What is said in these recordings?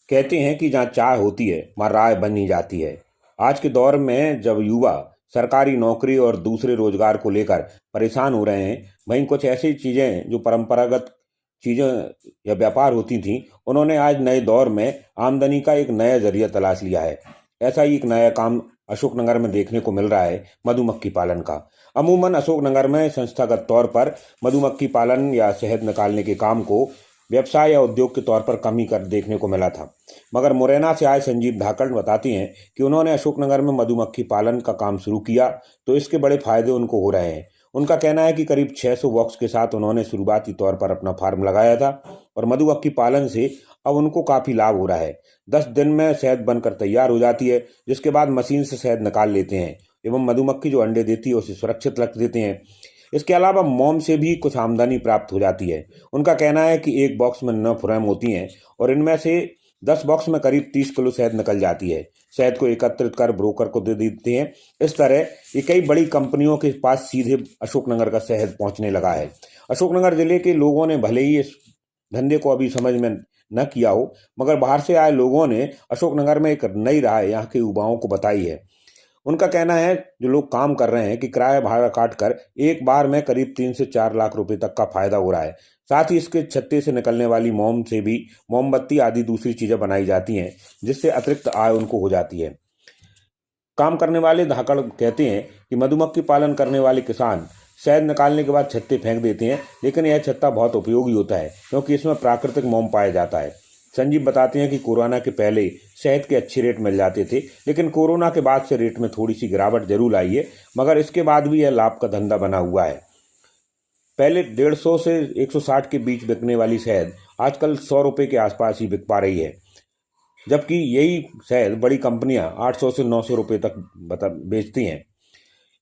कहते हैं कि जहाँ चाय होती है वहाँ राय बन ही जाती है। आज के दौर में जब युवा सरकारी नौकरी और दूसरे रोजगार को लेकर परेशान हो रहे हैं, वहीं कुछ ऐसी चीजें जो परंपरागत चीजें या व्यापार होती थीं, उन्होंने आज नए दौर में आमदनी का एक नया जरिया तलाश लिया है। ऐसा ही एक नया काम अशोकनगर में देखने को मिल रहा है, मधुमक्खी पालन का। अमूमन अशोकनगर में संस्थागत तौर पर मधुमक्खी पालन या शहद निकालने के काम को व्यवसाय या उद्योग के तौर पर कम ही कर देखने को मिला था। मगर मुरैना से आए संजीव धाकड़ बताती हैं कि उन्होंने अशोकनगर में मधुमक्खी पालन का काम शुरू किया तो इसके बड़े फायदे उनको हो रहे हैं। उनका कहना है कि करीब 600 बॉक्स के साथ उन्होंने शुरुआती तौर पर अपना फार्म लगाया था और मधुमक्खी पालन से अब उनको काफ़ी लाभ हो रहा है। 10 दिन में शहद बनकर तैयार हो जाती है, जिसके बाद मशीन से शहद निकाल लेते हैं एवं मधुमक्खी जो अंडे देती है उसे सुरक्षित रख देते हैं। इसके अलावा मोम से भी कुछ आमदनी प्राप्त हो जाती है। उनका कहना है कि एक बॉक्स में 9 फ्रेम होती हैं और इनमें से 10 बॉक्स में करीब 30 किलो शहद निकल जाती है। शहद को एकत्रित कर ब्रोकर को दे देते हैं। इस तरह ये कई बड़ी कंपनियों के पास सीधे अशोकनगर का शहद पहुंचने लगा है। अशोकनगर जिले के लोगों ने भले ही इस धंधे को अभी समझ में न किया हो, मगर बाहर से आए लोगों ने अशोकनगर में एक नई राह यहाँ के युवाओं को बताई है। उनका कहना है जो लोग काम कर रहे हैं कि किराया भाड़ा काटकर एक बार में करीब 3 से 4 लाख रुपए तक का फायदा हो रहा है। साथ ही इसके छत्ते से निकलने वाली मोम से भी मोमबत्ती आदि दूसरी चीजें बनाई जाती हैं, जिससे अतिरिक्त आय उनको हो जाती है। काम करने वाले धाकड़ कहते हैं कि मधुमक्खी पालन करने वाले किसान शहद निकालने के बाद छत्ते फेंक देते हैं, लेकिन यह छत्ता बहुत उपयोगी होता है क्योंकि इसमें प्राकृतिक मोम पाया जाता है। संजीव बताते हैं कि कोरोना के पहले शहद के अच्छे रेट मिल जाते थे, लेकिन कोरोना के बाद से रेट में थोड़ी सी गिरावट जरूर आई है, मगर इसके बाद भी यह लाभ का धंधा बना हुआ है। पहले 150 से 160 के बीच बिकने वाली शहद आजकल 100 रुपये के आसपास ही बिक पा रही है, जबकि यही शहद बड़ी कंपनियां 800 से 900 रुपये तक बेचती हैं।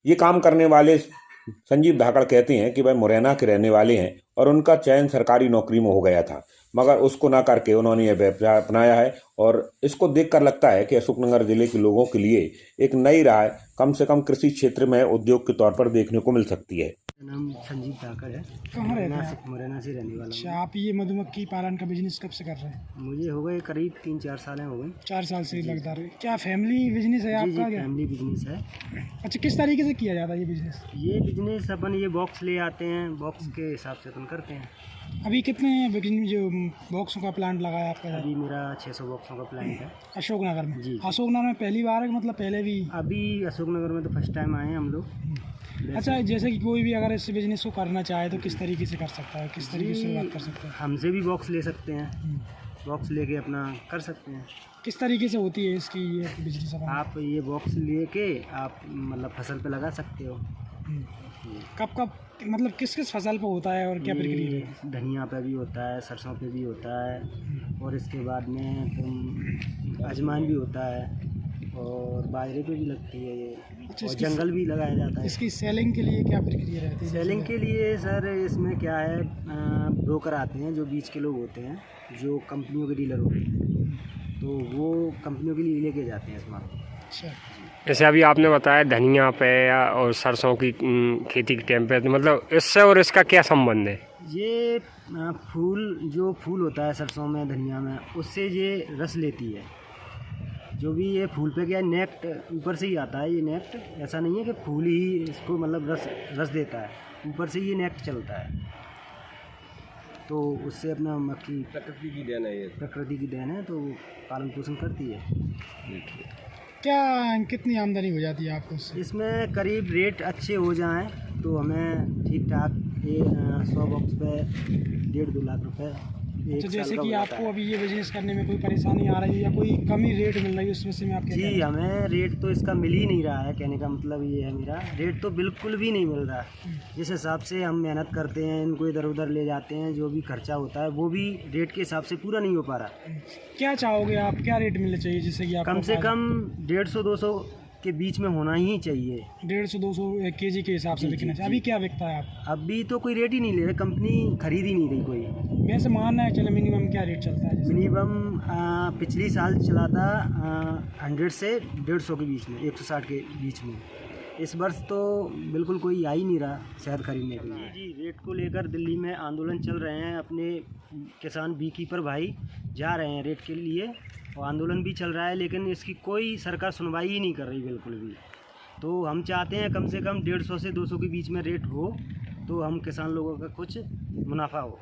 ये काम करने वाले संजीव धाकड़ कहते हैं कि वह मुरैना के रहने वाले हैं और उनका चयन सरकारी नौकरी में हो गया था, मगर उसको ना करके उन्होंने यह व्यवसाय अपनाया है और इसको देखकर लगता है कि अशोकनगर जिले के लोगों के लिए एक नई राह कम से कम कृषि क्षेत्र में उद्योग के तौर पर देखने को मिल सकती है। मेरा नाम संजीव धाकड़ है। कहाँ रहते हैं? मुरैना से रहने वाला अच्छा, आप ये मधुमक्खी पालन का बिजनेस कब से कर रहे हैं? हूँ। मुझे हो गए करीब 3-4 साल हो गए। 4 साल से लगता रहे। क्या फैमिली बिजनेस है जी आपका? क्या फैमिली बिजनेस है। अच्छा, किस तरीके से किया जाता है ये बिजनेस? ये बिजनेस अपन ये बॉक्स ले आते हैं, बॉक्स के हिसाब से अपन करते हैं। अभी कितने जो बॉक्सों का प्लांट लगाया आपका? अभी मेरा 600 बॉक्सों का प्लांट है अशोकनगर में? जी। अशोकनगर में पहली बार है, मतलब पहले भी? अभी अशोकनगर में तो फर्स्ट टाइम आए हैं हम लोग। अच्छा, जैसे कि कोई भी अगर इस बिजनेस को करना चाहे तो किस तरीके से कर सकता है, किस तरीके से बात कर सकता है? हमसे भी बॉक्स ले सकते हैं, बॉक्स लेके अपना कर सकते हैं। किस तरीके से होती है इसकी ये बिजनेस? आप ये बॉक्स लेके आप मतलब फसल पे लगा सकते हो। कब कब, मतलब किस किस फसल पे होता है और क्या प्रक्रिया है? धनिया पे भी होता है, सरसों पे भी होता है और इसके बाद में तुम अजवाइन भी होता है और बाजरे पे भी लगती है ये। अच्छा, और जंगल भी लगाया जाता है। इसकी सेलिंग के लिए क्या प्रक्रिया रहती है? सेलिंग के लिए सर इसमें क्या है, ब्रोकर आते हैं जो बीच के लोग होते हैं, जो कंपनियों के डीलर होते हैं, तो वो कंपनियों के लिए लेके जाते हैं सामान। अच्छा, जैसे अभी आपने बताया धनिया पे और सरसों की खेती के टाइम पे, मतलब इससे और इसका क्या संबंध है? ये जो फूल होता है सरसों में, धनिया में, उससे ये रस लेती है। जो भी ये फूल पे क्या नेक्ट ऊपर से ही आता है। ये नेक्ट ऐसा नहीं है कि फूल ही इसको मतलब रस देता है, ऊपर से ये नेक्ट चलता है। तो उससे अपना मक्खी प्रकृति की देन है, तो पालन पोषण करती है। क्या कितनी आमदनी हो जाती है आपको इससे? इसमें करीब रेट अच्छे हो जाएं तो हमें ठीक ठाक 100 बॉक्स पे 1.5-2 लाख रुपए। अच्छा, जैसे कि आपको अभी ये बिजनेस करने में कोई परेशानी आ रही है या कोई कमी रेट मिल रही है उसमें से मैं आपके? जी, हमें रेट तो इसका मिल ही नहीं रहा है। कहने का मतलब ये है, मेरा रेट तो बिल्कुल भी नहीं मिल रहा है। जिस हिसाब से हम मेहनत करते हैं, इनको इधर उधर ले जाते हैं, जो भी खर्चा होता है वो भी रेट के हिसाब से पूरा नहीं हो पा रहा। क्या चाहोगे आप, क्या रेट मिलना चाहिए जिससे कि आप कम से कम 150-200 के बीच में होना ही चाहिए। 150-200 केजी के हिसाब से बिकना चाहिए। अभी क्या बिकता है आप? अभी तो कोई रेट ही नहीं ले रहे, कंपनी खरीद ही नहीं रही कोई। वैसे मानना है चलो, मिनिमम क्या रेट चलता है? मिनिमम पिछली साल चला था 100 से 150 के बीच में, 160 के बीच में। इस वर्ष तो बिल्कुल कोई आ ही नहीं रहा शहद खरीदने के लिए। जी रेट को लेकर दिल्ली में आंदोलन चल रहे हैं, अपने किसान बी कीपर भाई जा रहे हैं रेट के लिए और आंदोलन भी चल रहा है, लेकिन इसकी कोई सरकार सुनवाई ही नहीं कर रही बिल्कुल भी। तो हम चाहते हैं कम से कम 150 से 200 के बीच में रेट हो तो हम किसान लोगों का कुछ मुनाफा हो।